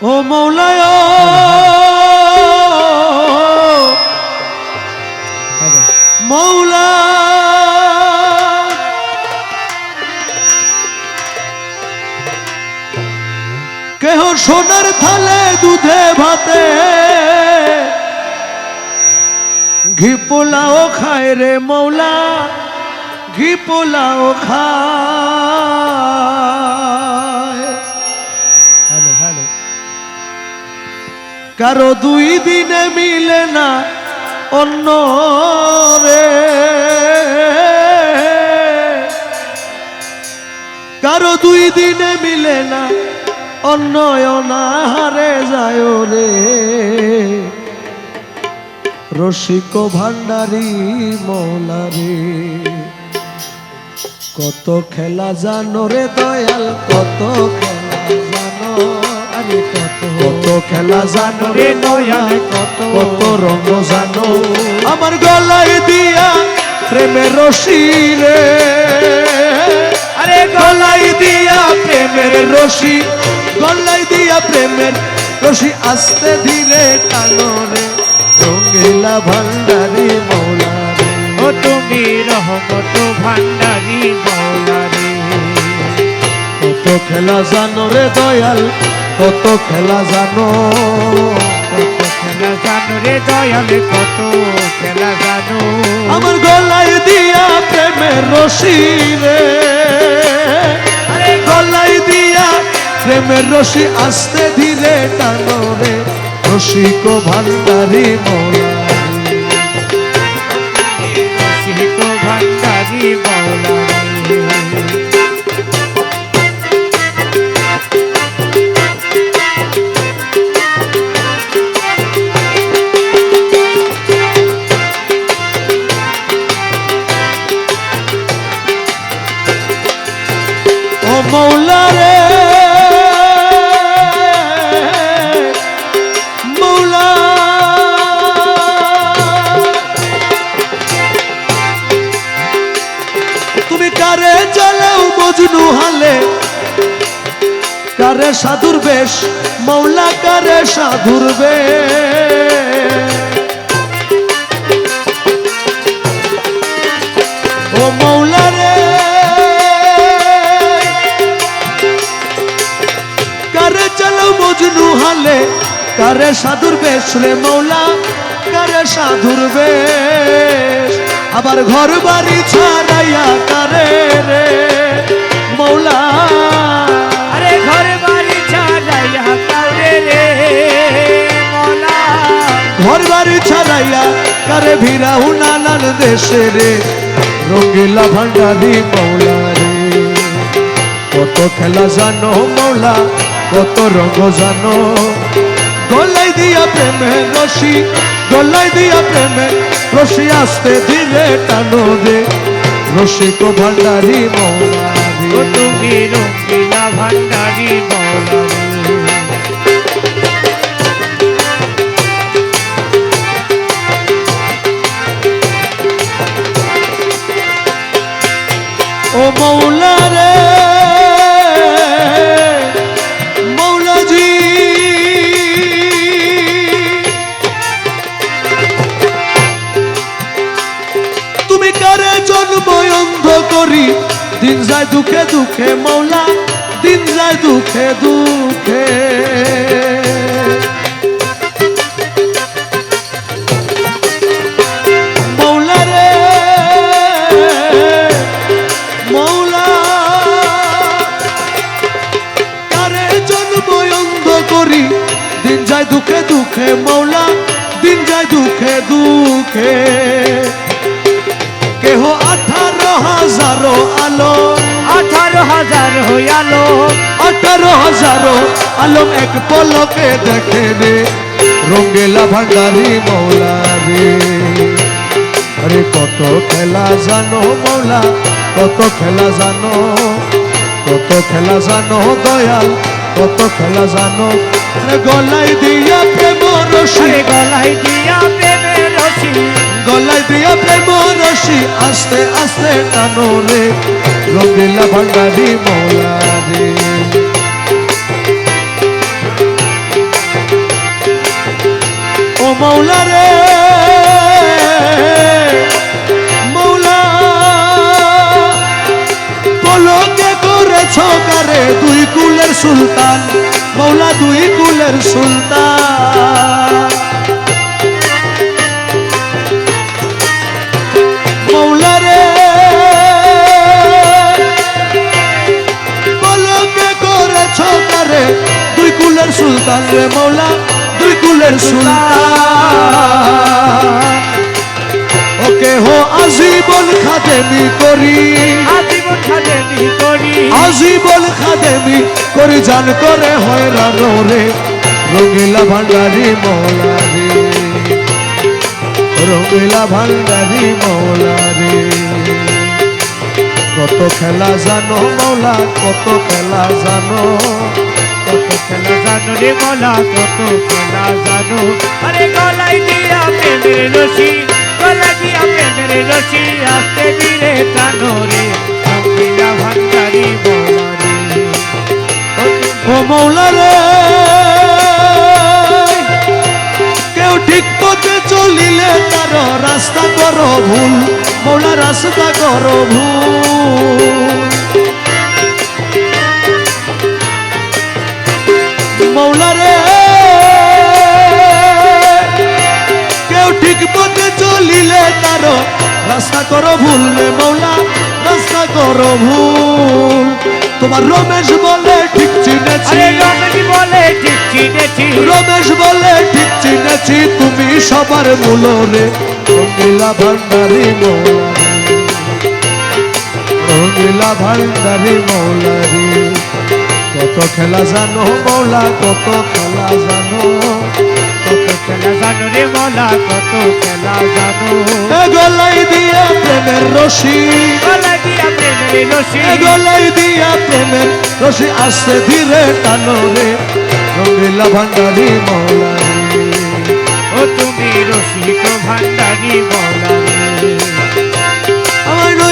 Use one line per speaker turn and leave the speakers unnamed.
ও মৌলায় মৌলা কেহ সোনার থালে দুধে ভাতে ঘি পোলাও খায় রে মৌলা ঘি পোলাও খায়।
হ্যালো হ্যালো
কারো দুই দিনে মিলে না অন্য রে, কারো দুই দিনে মিলে না অন্য অনাহারে যায় রে। রসিক ভান্ডারী মৌলা রে কত খেলা জানো রে দয়াল কত খেলা জানো, আরে কত খেলা জানো রে দয়াল কত রঙ জানো। আমার গলায় দিয়া প্রেমের রশি রে, আরে গলায় দিয়া প্রেমের রশি, গলায় দিয়া প্রেমের রশি আস্তে ধীরে টানো রে। রঙিলা ভান্ডারী মৌলা রে
ও তুমি রহমত ভান্ডারী মৌলা রে।
কত খেলা জানো রে দয়াল কত খেলা জানো,
কত খেলা জানো রে দয়াল কত খেলা জানো।
আমার গলায় দিয়া প্রেমের রশি রে, আরে গলায় দিয়া প্রেমের রশি আস্তে ধীরে টানো রে। রসিক ভান্ডারী মৌলা
রসিক ভান্ডারী মৌলা রে।
ও মৌলা রে মৌলা তুমি কারে চালাও মজনু হালে, কারে সাধুর বেশ মৌলা কারে সাধুর বেশ। ও মৌলা রে কারে চালাও মজনু হালে, কারে সাধুর বেশ রে মৌলা কারে সাধুর বেশ। আবার ঘর বাড়ি ছাড়াইয়া কারে রে মৌলা,
আরে ঘর বাড়ি ছাড়াইয়া কারে রে মৌলা।
ঘর বাড়ি ছাড়াইয়া কারে ভিড়াও নানান দেশে রে। রঙিলা ভান্ডারী মৌলা রে কত খেলা জানো মৌলা কত রঙ জানো। গলায় দিয়া প্রেমের রশি, গলায় দিয়া প্রেমের রশি আস্তে ধীরে টানো রে। রসিক ভান্ডারী মৌলা
ও
রে
তুমি রঙিলা ভান্ডারী মৌলা রে।
ও মৌলা রে মৌলাজি তুমি কারে জন্ম অন্ধ করি, দিন যায় দুঃখে দুঃখে মৌলা দিন যায় দুঃখে দুঃখে। মৌলা রে মৌলা কারে জন্ম অন্ধ করি, দিন যায় দুঃখে দুঃখে মৌলা দিন যায় দুঃখে দুঃখে। কেহ 18,000 আলো,
18,000 হইয়ালো
18,000 আলম এক পলকে দেখে রে। রঙিলা ভান্ডারী মৌলা রে আরে কত খেলা জানো মৌলা কত খেলা জানো, কত খেলা জানো দয়াল কত খেলা জানো। গলায় দিয়া প্রেম রশি,
গলায় দিয়া প্রেমের রশি,
গলায় দিয়া প্রেম রশি আস্তে আস্তে টানো রে। রঙিলা ভান্ডারী মৌলা রে মৌলা রে মৌলা পলকে করেছ কারে দুই কুলের সুলতান মৌলা দুই কুলের সুলতান মৌলা রে পলকে করেছ কারে দুই কুলের সুলতান রে মৌলা দুই কুলের সুলতান ওকে হো আজীবন খাদেমি করি
আজীবন খাদেমি করি
আজীবন খাদেমি করি জান করে হয়রান রে রঙিলা ভান্ডারি মৌলা রে রঙিলা ভান্ডারি মৌলা রে কত খেলা জানো মৌলা কত খেলা জানো
কত খেলা জানো রে মৌলা কত খেলা জানো আরে গলায় দিয়া প্রেমের রশি গলা দিয়া প্রেমের রশি আস্তে ধীরে টানো রে রঙিলা ভান্ডারি মৌলা রে
ও মৌলা রে কেউ ঠিক পথে চলিলে তার রাস্তা করো ভুল মৌলা রাস্তা করো ভুল মৌলা রে কেউ ঠিক পথে চলিলে তার রাস্তা করো ভুল রে মৌলা রাস্তা করো ভুল তোমার রমেশ বলে ঠিক চিনেছি
আরে রমেশ বলে ঠিক চিনেছি
রমেশ বলে ঠিক চিনেছি তুমি সবার মূল রে রঙিলা ভান্ডারি মৌলা রঙিলা ভান্ডারি মৌলা রে কত খেলা জানো মৌলা কত খেলা জানো
কত খেলা জানো রে মৌলা কত খেলা জানো
এ গলাই দিয়া প্রেমের রশি
গলায় দিয়া প্রেমের রশি
এ গলাই দিয়া প্রেমের রশি আসতে ধীরে টানো রে রঙিলা ভান্ডারি মৌলা রে
ও তুমি রসিক ভান্ডারি মৌলা